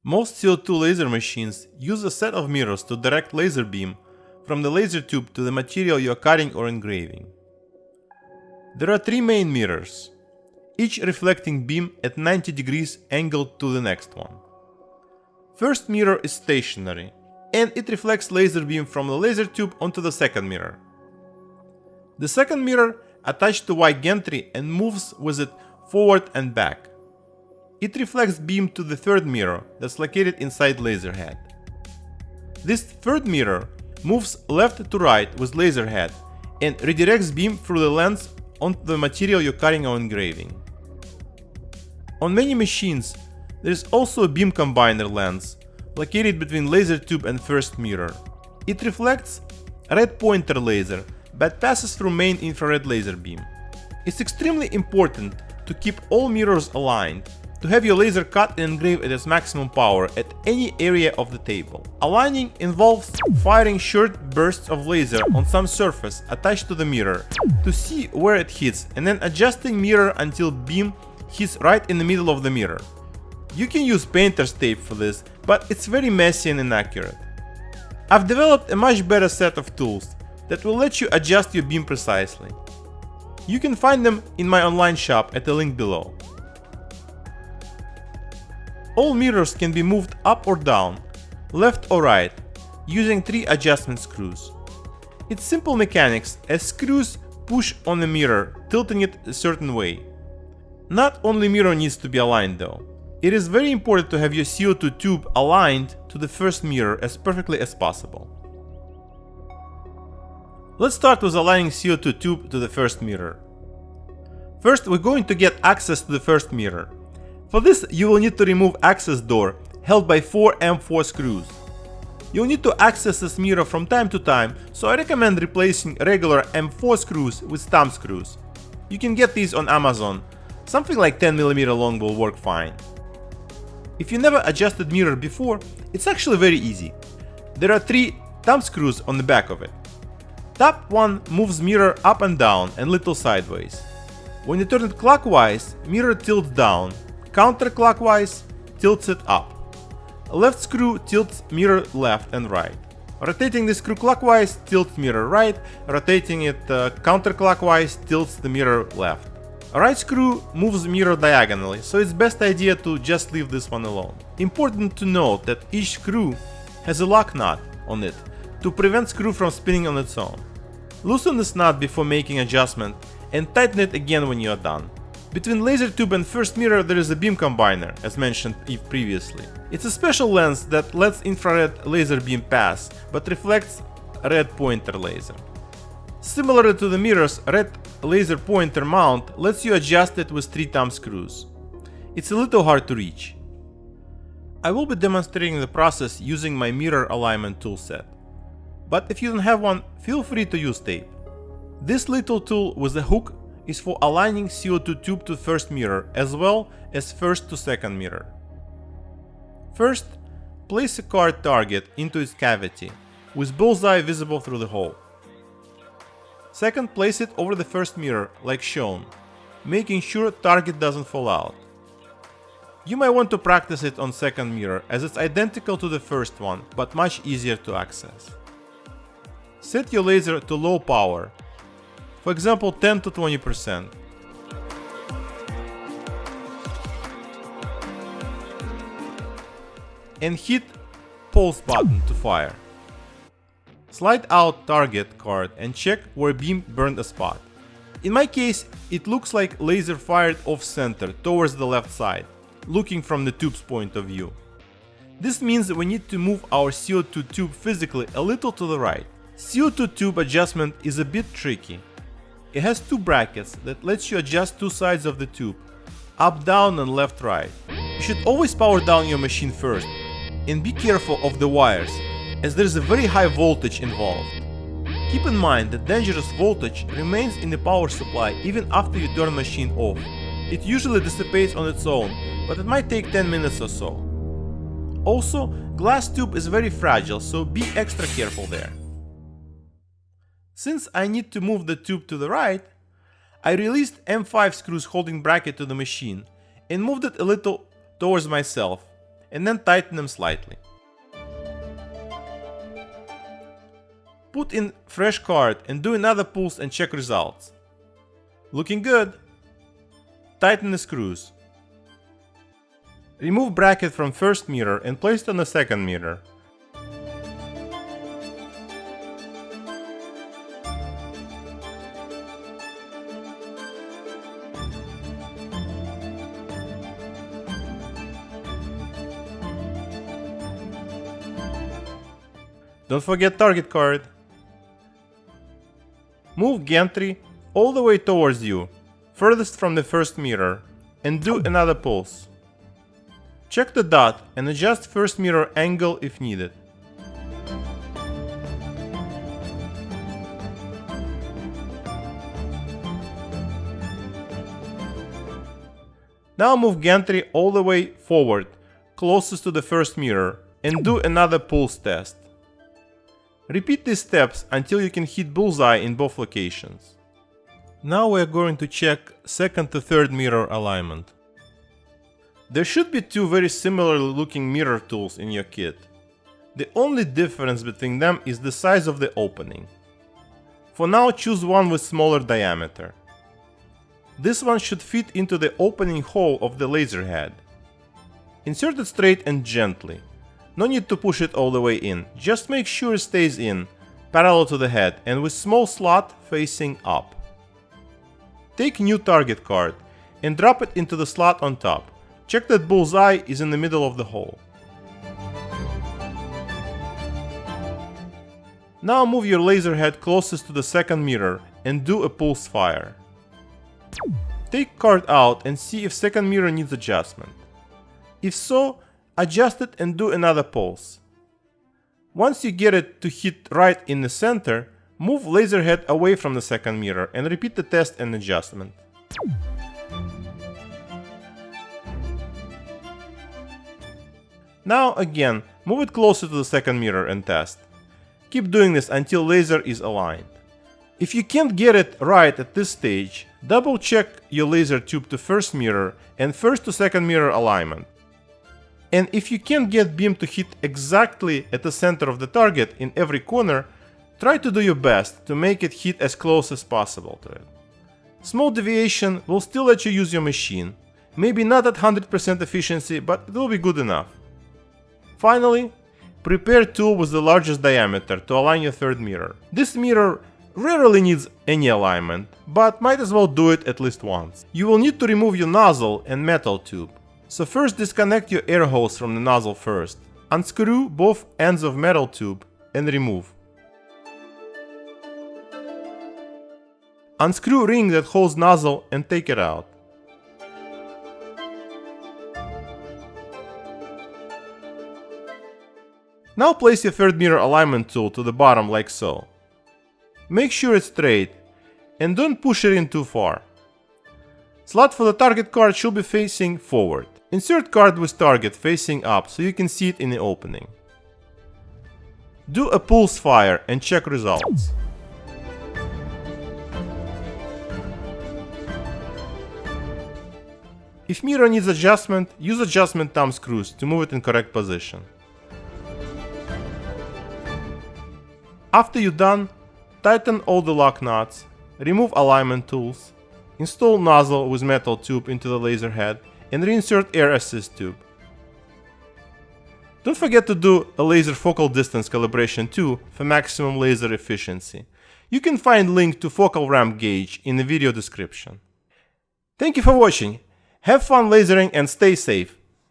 Most CO2 laser machines use a set of mirrors to direct laser beam from the laser tube to the material you are cutting or engraving. There are three main mirrors, each reflecting beam at 90 degrees angled to the next one. First mirror is stationary, and it reflects laser beam from the laser tube onto the second mirror. The second mirror attached to Y gantry and moves with it forward and back. It reflects beam to the third mirror that's located inside laser head. This third mirror moves left to right with laser head and redirects beam through the lens onto the material you're cutting or engraving. On many machines, there is also a beam combiner lens located between laser tube and first mirror. It reflects red pointer laser but passes through main infrared laser beam. It's extremely important to keep all mirrors aligned to have your laser cut and engrave at its maximum power at any area of the table. Aligning involves firing short bursts of laser on some surface attached to the mirror to see where it hits and then adjusting mirror until beam hits right in the middle of the mirror. You can use painter's tape for this, but it's very messy and inaccurate. I've developed a much better set of tools that will let you adjust your beam precisely. You can find them in my online shop at the link below. All mirrors can be moved up or down, left or right, using 3 adjustment screws. It's simple mechanics as screws push on the mirror, tilting it a certain way. Not only mirror needs to be aligned though. It is very important to have your CO2 tube aligned to the first mirror as perfectly as possible. Let's start with aligning CO2 tube to the first mirror. First, we're going to get access to the first mirror. For this, you will need to remove access door held by 4 M4 screws. You'll need to access this mirror from time to time, so I recommend replacing regular M4 screws with thumb screws. You can get these on Amazon. Something like 10mm long will work fine. If you never adjusted mirror before, it's actually very easy. There are 3 thumb screws on the back of it. Top one moves mirror up and down and little sideways. When you turn it clockwise, mirror tilts down. Counterclockwise, tilts it up. Left screw tilts mirror left and right. Rotating the screw clockwise tilts mirror right. Rotating it counterclockwise tilts the mirror left. Right screw moves mirror diagonally, so it's best idea to just leave this one alone. Important to note that each screw has a lock nut on it to prevent screw from spinning on its own. Loosen this nut before making adjustment and tighten it again when you are done. Between laser tube and first mirror there is a beam combiner, as mentioned previously. It's a special lens that lets infrared laser beam pass, but reflects red pointer laser. Similar to the mirror's red laser pointer mount lets you adjust it with 3 thumb screws. It's a little hard to reach. I will be demonstrating the process using my mirror alignment toolset. But if you don't have one, feel free to use tape. This little tool with a hook is for aligning CO2 tube to first mirror as well as first to second mirror. First, place a card target into its cavity, with bullseye visible through the hole. Second, place it over the first mirror, like shown, making sure target doesn't fall out. You might want to practice it on second mirror as it's identical to the first one, but much easier to access. Set your laser to low power, for example 10 to 20%. And hit pulse button to fire. Slide out target card and check where beam burned a spot. In my case, it looks like laser fired off center towards the left side, looking from the tube's point of view. This means we need to move our CO2 tube physically a little to the right. CO2 tube adjustment is a bit tricky. It has 2 brackets that lets you adjust 2 sides of the tube, up, down and left, right. You should always power down your machine first and be careful of the wires, as there is a very high voltage involved. Keep in mind that dangerous voltage remains in the power supply even after you turn machine off. It usually dissipates on its own, but it might take 10 minutes or so. Also, glass tube is very fragile, so be extra careful there. Since I need to move the tube to the right, I released M5 screws holding bracket to the machine and moved it a little towards myself, and then tighten them slightly. Put in fresh card and do another pulse and check results. Looking good. Tighten the screws. Remove bracket from first mirror and place it on the second mirror. Don't forget target card. Move gantry all the way towards you, furthest from the first mirror, and do another pulse. Check the dot and adjust first mirror angle if needed. Now move gantry all the way forward, closest to the first mirror, and do another pulse test. Repeat these steps until you can hit bullseye in both locations. Now we are going to check second to third mirror alignment. There should be two very similar looking mirror tools in your kit. The only difference between them is the size of the opening. For now, choose one with smaller diameter. This one should fit into the opening hole of the laser head. Insert it straight and gently. No need to push it all the way in, just make sure it stays in, parallel to the head and with small slot facing up. Take new target card and drop it into the slot on top. Check that bullseye is in the middle of the hole. Now move your laser head closest to the second mirror and do a pulse fire. Take card out and see if second mirror needs adjustment. If so, adjust it and do another pulse. Once you get it to hit right in the center, move laser head away from the second mirror and repeat the test and adjustment. Now again, move it closer to the second mirror and test. Keep doing this until laser is aligned. If you can't get it right at this stage, double check your laser tube to first mirror and first to second mirror alignment. And if you can't get beam to hit exactly at the center of the target in every corner, try to do your best to make it hit as close as possible to it. Small deviation will still let you use your machine, maybe not at 100% efficiency, but it will be good enough. Finally, prepare tool with the largest diameter to align your third mirror. This mirror rarely needs any alignment, but might as well do it at least once. You will need to remove your nozzle and metal tube. So first disconnect your air hose from the nozzle first. Unscrew both ends of metal tube and remove. Unscrew ring that holds nozzle and take it out. Now place your third mirror alignment tool to the bottom like so. Make sure it's straight and don't push it in too far. Slot for the target card should be facing forward. Insert card with target facing up so you can see it in the opening. Do a pulse fire and check results. If mirror needs adjustment, use adjustment thumb screws to move it in correct position. After you're done, tighten all the lock nuts, remove alignment tools, install nozzle with metal tube into the laser head, and reinsert air assist tube. Don't forget to do a laser focal distance calibration too for maximum laser efficiency. You can find link to focal ramp gauge in the video description. Thank you for watching. Have fun lasering and stay safe.